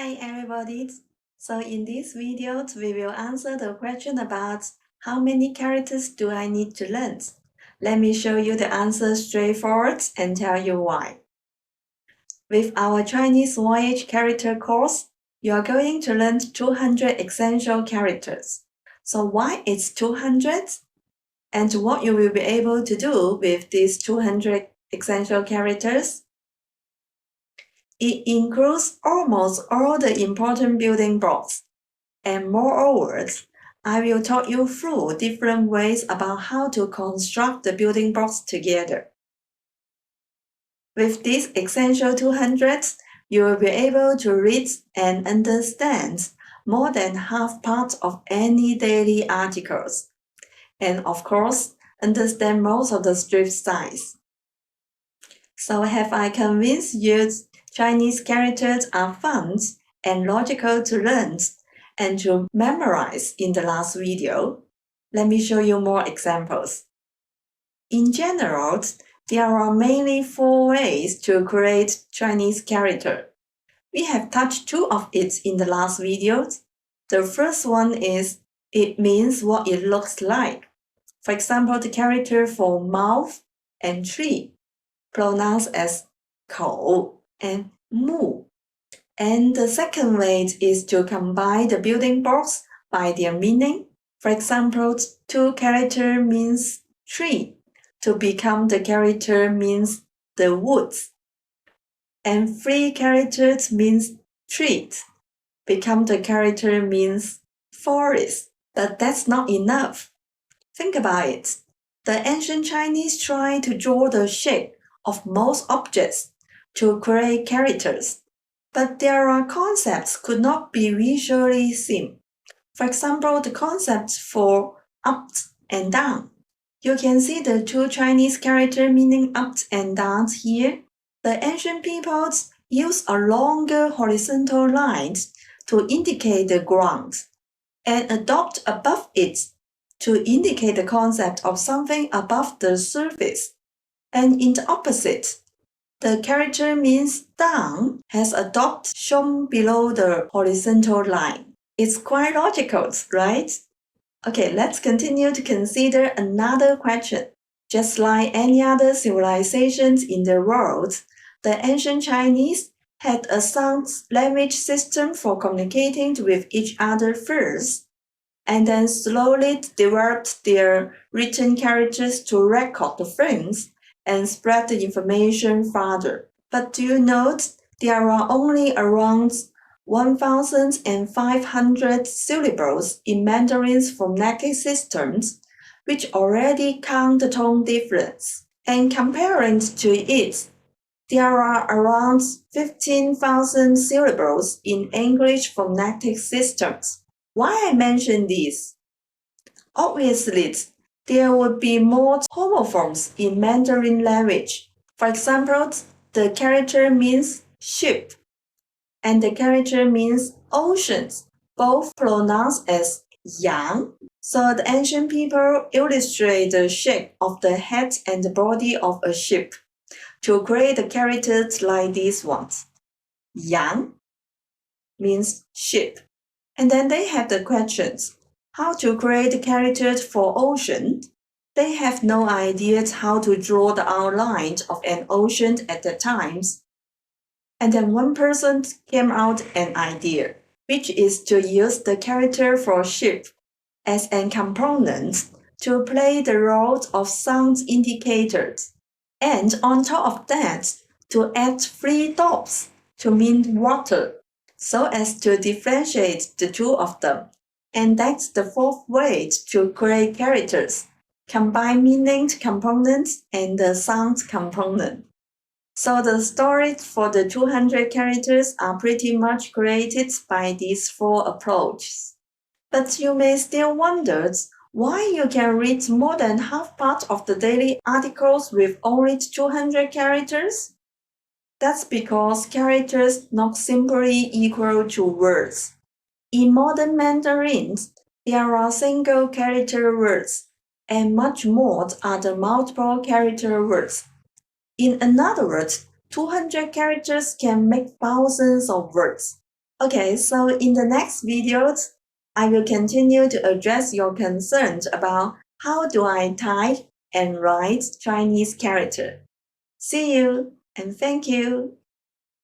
Hi everybody! So in this video, we will answer the question about how many characters do I need to learn? Let me show you the answer straightforward and tell you why. With our Chinese Voyage character course, you are going to learn 200 essential characters. So why it's 200? And what you will be able to do with these 200 essential characters? It includes almost all the important building blocks. And moreover, I will talk you through different ways about how to construct the building blocks together. With these essential 200, you will be able to read and understand more than half part of any daily articles. And of course, understand most of the strip size. So have I convinced you Chinese characters are fun and logical to learn and to memorize in the last video? Let me show you more examples. In general, there are mainly 4 ways to create Chinese character. We have touched 2 of it in the last video. The first one is it means what it looks like. For example, the character for mouth and tree, pronounced as 口 and 木. And the second way is to combine the building blocks by their meaning. For example, 2 character means tree to become the character means the woods. And 3 characters means trees, become the character means forest. But that's not enough. Think about it. The ancient Chinese tried to draw the shape of most objects to create characters. But there are concepts could not be visually seen. For example, the concepts for up and down. You can see the 2 Chinese character meaning up and down here. The ancient peoples used a longer horizontal line to indicate the ground and a dot above it to indicate the concept of something above the surface. And in the opposite, the character means down has a dot shown below the horizontal line. It's quite logical, right? Okay, let's continue to consider another question. Just like any other civilizations in the world, the ancient Chinese had a sound language system for communicating with each other first, and then slowly developed their written characters to record the things and spread the information further. But do you note there are only around 1,500 syllables in Mandarin's phonetic systems, which already count the tone difference. And comparing to it, there are around 15,000 syllables in English phonetic systems. Why I mention this? Obviously, there would be more homophones in Mandarin language. For example, the character means ship, and the character means oceans, both pronounced as yang. So the ancient people illustrate the shape of the head and the body of a ship to create the characters like these ones. Yang means ship. And then they have the questions. How to create the characters for ocean? They have no idea how to draw the outline of an ocean at the times. And then one person came out an idea, which is to use the character for ship as a component to play the role of sound indicators. And on top of that, to add 3 dots to mean water, so as to differentiate the 2 of them. And that's the 4th way to create characters, combine meaning components and the sound component. So the stories for the 200 characters are pretty much created by these 4 approaches. But you may still wonder why you can read more than half part of the daily articles with only 200 characters? That's because characters not simply equal to words. In modern Mandarin, there are single character words, and much more are the multiple character words. In other words, 200 characters can make thousands of words. Okay, so in the next videos, I will continue to address your concerns about how do I type and write Chinese character. See you and thank you.